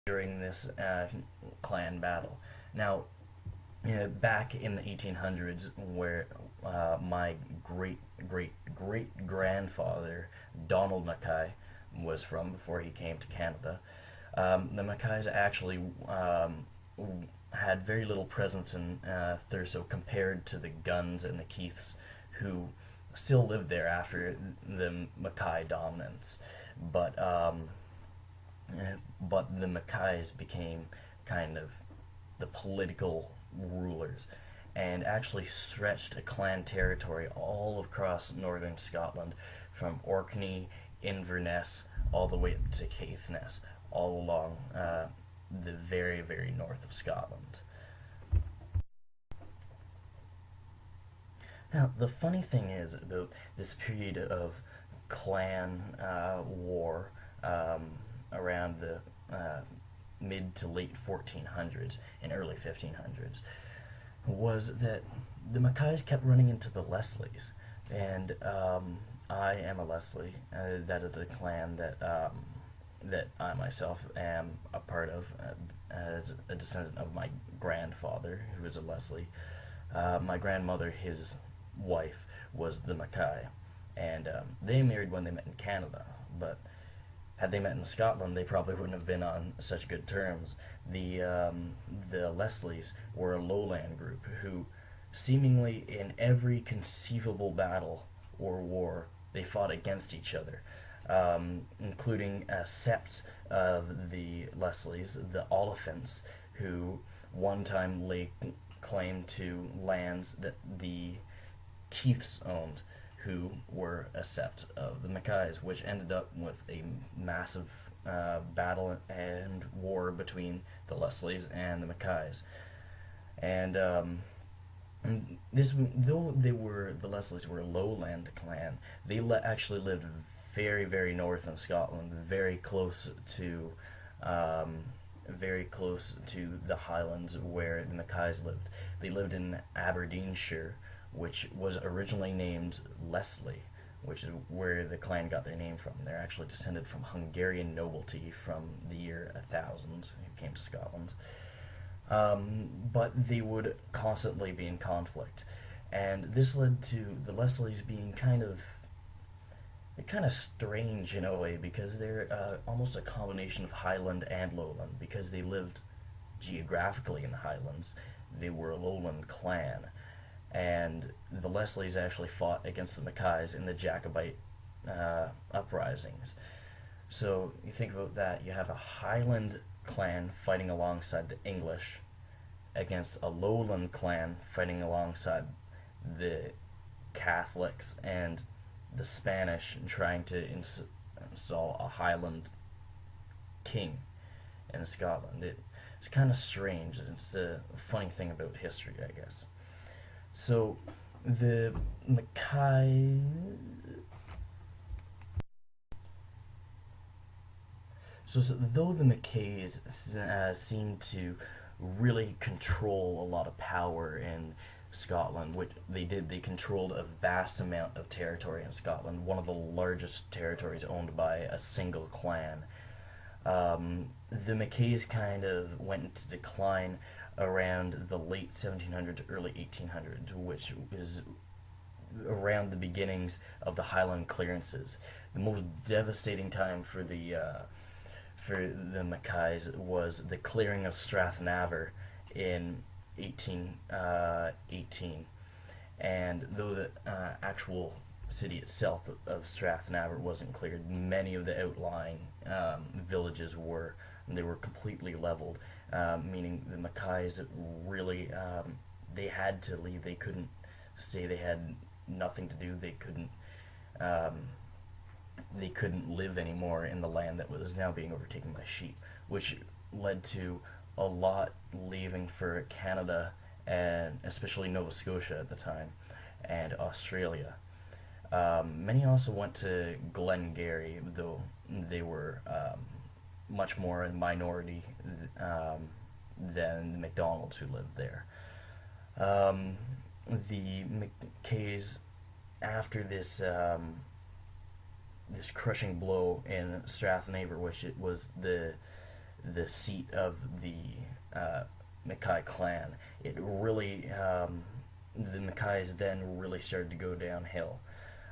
during this clan battle. Now, back in the 1800s, where my great grandfather Donald McKay was from before he came to Canada, the Mackays actually had very little presence in Thurso compared to the Guns and the Keiths, who still lived there after the Mackay dominance. But but the Mackays became kind of the political rulers and actually stretched a clan territory all across northern Scotland from Orkney, Inverness, all the way up to Caithness, all along the very north of Scotland. Now, the funny thing is about this period of clan war around the mid to late 1400s and early 1500s was that the Mackays kept running into the Leslies, and I am a Leslie. That is the clan that I myself am a part of, as a descendant of my grandfather, who was a Leslie. My grandmother, his wife, was the Mackay, and they married when they met in Canada, but had they met in Scotland, they probably wouldn't have been on such good terms. The Leslies were a lowland group who, seemingly in every conceivable battle or war, they fought against each other, including a sept of the Leslies, the Oliphants, who one time laid claim to lands that the Keiths owned, who were a sept of the Mackays, which ended up with a massive battle and war between the Leslies and the Mackays. And this, though the Leslies were a lowland clan, they actually lived very north in Scotland, very close to the Highlands where the Mackays lived. They lived in Aberdeenshire, which was originally named Leslie, which is where the clan got their name from. They're actually descended from Hungarian nobility from the year 1000 who came to Scotland. But they would constantly be in conflict, and this led to the Leslies being kind of strange in a way, because they're almost a combination of Highland and Lowland, because they lived geographically in the Highlands. They were a lowland clan, and the Leslies actually fought against the Mackays in the Jacobite uprisings. So you think about that, you have a Highland clan fighting alongside the English against a lowland clan fighting alongside the Catholics and the Spanish, and trying to install a Highland king in Scotland. It's kind of strange. It's a funny thing about history, I guess. So the Mackay. So though the Mackays seem to really control a lot of power in Scotland, which they did, they controlled a vast amount of territory in Scotland, one of the largest territories owned by a single clan. The Mackays kind of went into decline around the late 1700s, early 1800s, which is around the beginnings of the Highland clearances. The most devastating time for the Mackays was the clearing of Strathnaver in 1818, and though the actual city itself of Strathnaver wasn't cleared, many of the outlying villages were. They were completely leveled, meaning the Mackays really they had to leave. They couldn't stay. They had nothing to do. They couldn't live anymore in the land that was now being overtaken by sheep, which led to a lot leaving for Canada, and especially Nova Scotia at the time, and Australia. Many also went to Glengarry, though they were much more a minority than the MacDonalds who lived there. The Mackays, after this crushing blow in Strathnaver, which it was the the seat of the McKay clan, it really the McKays then really started to go downhill.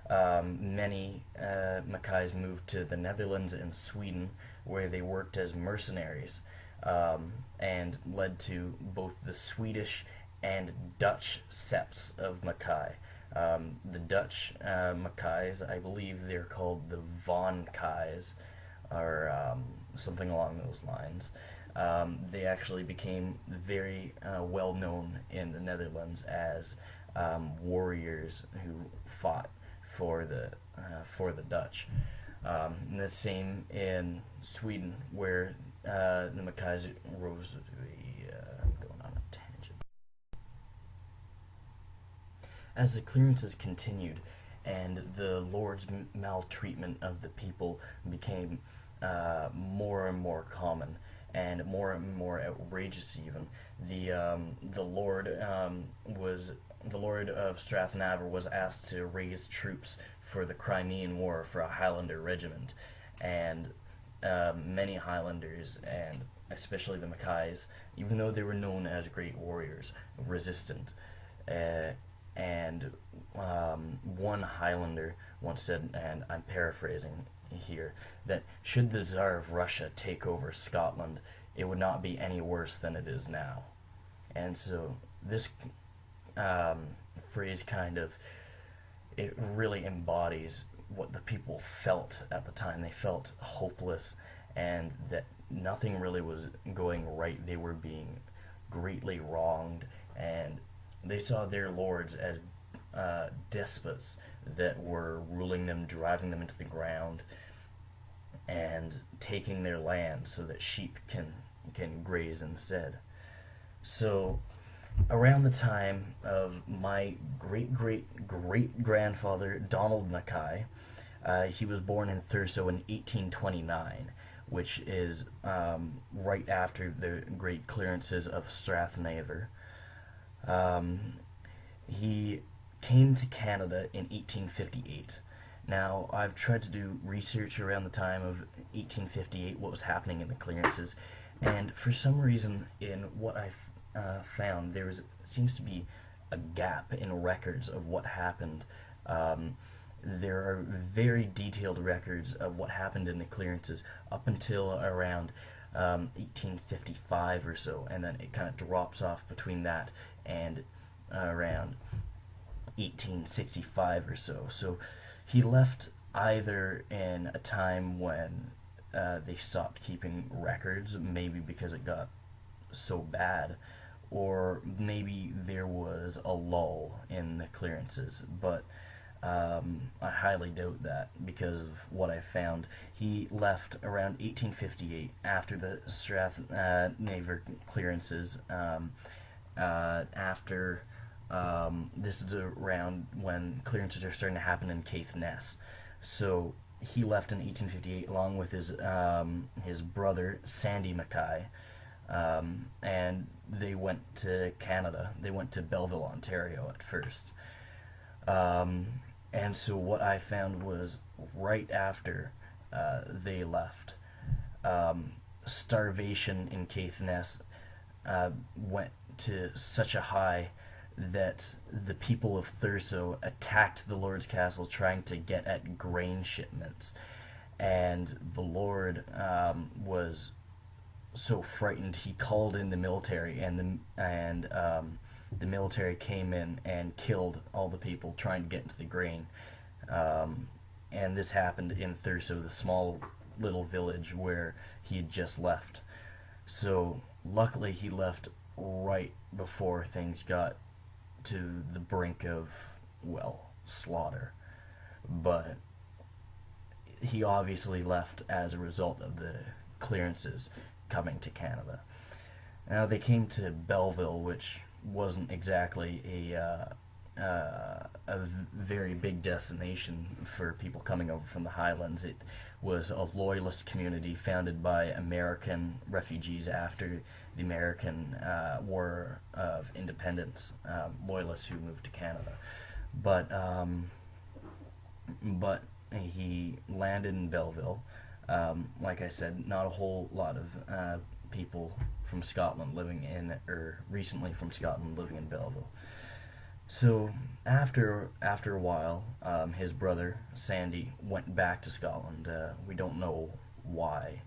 Many McKays moved to the Netherlands and Sweden, where they worked as mercenaries, and led to both the Swedish and Dutch septs of McKay. The Dutch McKays, I believe they're called the Von Kays, or something along those lines. They actually became very well known in the Netherlands as warriors who fought for the Dutch. And the same in Sweden, where the McKays rose to I'm going on a tangent. As the clearances continued, and the Lord's maltreatment of the people became more and more common, and more outrageous even. The Lord the Lord of Strathnaver was asked to raise troops for the Crimean War for a Highlander regiment, and many Highlanders, and especially the McKays, even though they were known as great warriors, resistant. And one Highlander once said, and I'm paraphrasing here, that should the Tsar of Russia take over Scotland, it would not be any worse than it is now. And so this phrase it really embodies what the people felt at the time. They felt hopeless, and that nothing really was going right. They were being greatly wronged, and they saw their lords as despots that were ruling them, driving them into the ground, and taking their land so that sheep can graze instead. So around the time of my great-great-great-grandfather Donald McKay, he was born in Thurso in 1829, which is right after the great clearances of Strathnaver. He came to Canada in 1858. Now, I've tried to do research around the time of 1858, what was happening in the clearances, and for some reason in what I found, seems to be a gap in records of what happened. There are very detailed records of what happened in the clearances up until around 1855 or so, and then it kind of drops off between that and around 1865 or so. So he left either in a time when they stopped keeping records, maybe because it got so bad, or maybe there was a lull in the clearances, but I highly doubt that because of what I found. He left around 1858 after the Strathnaver clearances. This is around when clearances are starting to happen in Caithness. So he left in 1858 along with his brother Sandy McKay, and they went to Canada. They went to Belleville, Ontario at first. And so what I found was right after they left, starvation in Caithness went to such a high that the people of Thurso attacked the Lord's castle trying to get at grain shipments, and the Lord was so frightened he called in the military, and the military came in and killed all the people trying to get into the grain. And this happened in Thurso, the small little village where he had just left. So luckily he left right before things got to the brink of, well, slaughter. But he obviously left as a result of the clearances coming to Canada. Now they came to Belleville, which wasn't exactly a very big destination for people coming over from the Highlands. It was a loyalist community founded by American refugees after the American War of Independence, loyalists who moved to Canada. But he landed in Belleville. Like I said, not a whole lot of people from Scotland living in, or recently from Scotland living in Belleville. So after a while, his brother Sandy went back to Scotland. We don't know why,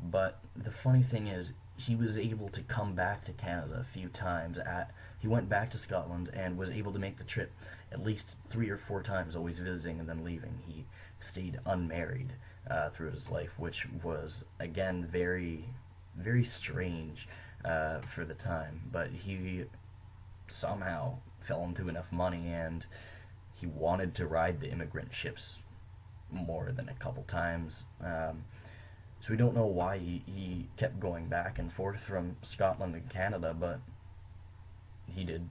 but the funny thing is, he was able to come back to Canada a few times. He went back to Scotland and was able to make the trip at least 3 or 4 times, always visiting and then leaving. He stayed unmarried through his life, which was again very strange for the time. But he somehow fell into enough money, and he wanted to ride the immigrant ships more than a couple times. So we don't know why he kept going back and forth from Scotland and Canada, but he did.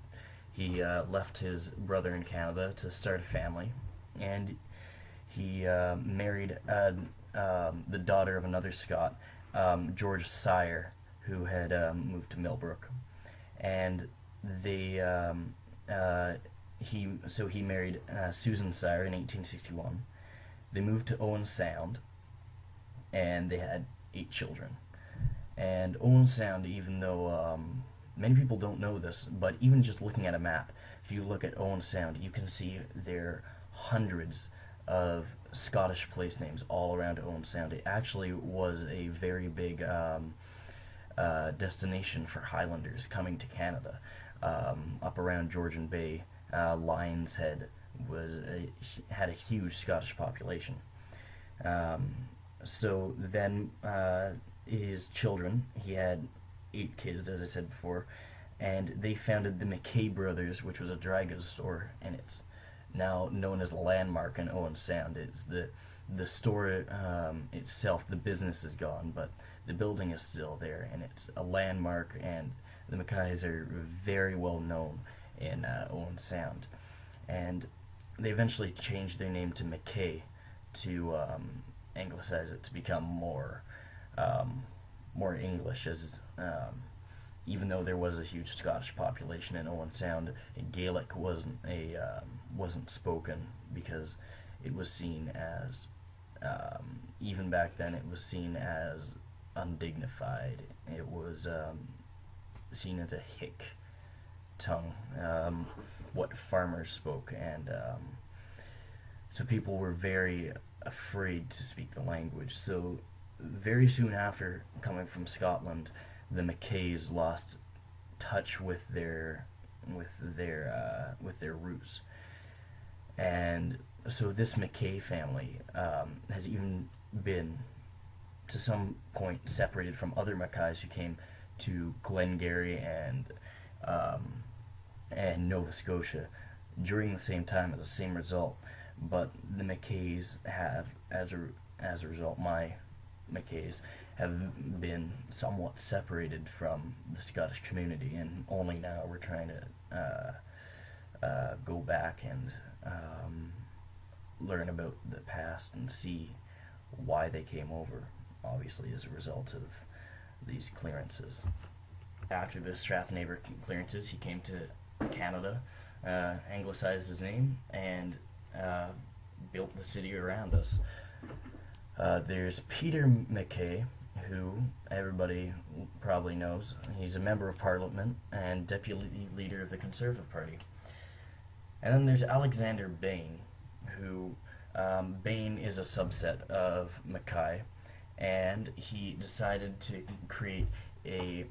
He left his brother in Canada to start a family, and he married the daughter of another Scot, George Sire, who had moved to Millbrook, and they he married Susan Sire in 1861. They moved to Owen Sound, and they had 8 children. And Owen Sound, even though many people don't know this, but even just looking at a map, if you look at Owen Sound, you can see there are hundreds of Scottish place names all around Owen Sound. It actually was a very big destination for Highlanders coming to Canada. Up around Georgian Bay, Lions Head had a huge Scottish population. So then his children, he had 8 kids, as I said before, and they founded the McKay Brothers, which was a dry goods store, and it's now known as a landmark in Owen Sound. It's the store itself, the business is gone, but the building is still there, and it's a landmark, and the McKays are very well known in Owen Sound. And they eventually changed their name to McKay to anglicize it to become more English, as even though there was a huge Scottish population in Owen Sound, Gaelic wasn't spoken because it was seen as even back then it was seen as undignified. It was seen as a hick tongue, what farmers spoke, and so people were very afraid to speak the language. So very soon after coming from Scotland, the McKays lost touch with their roots, and so this McKay family has even been to some point separated from other Mackays who came to Glengarry and Nova Scotia during the same time as the same result. But the McKays have, as a result, my McKays have been somewhat separated from the Scottish community, and only now we're trying to go back and learn about the past and see why they came over, obviously as a result of these clearances. After the Strathnaver clearances, he came to Canada, anglicized his name, and built the city around us. There's Peter McKay, who everybody probably knows. He's a member of Parliament and deputy leader of the Conservative Party. And then there's Alexander Bain, who Bain is a subset of McKay, and he decided to create a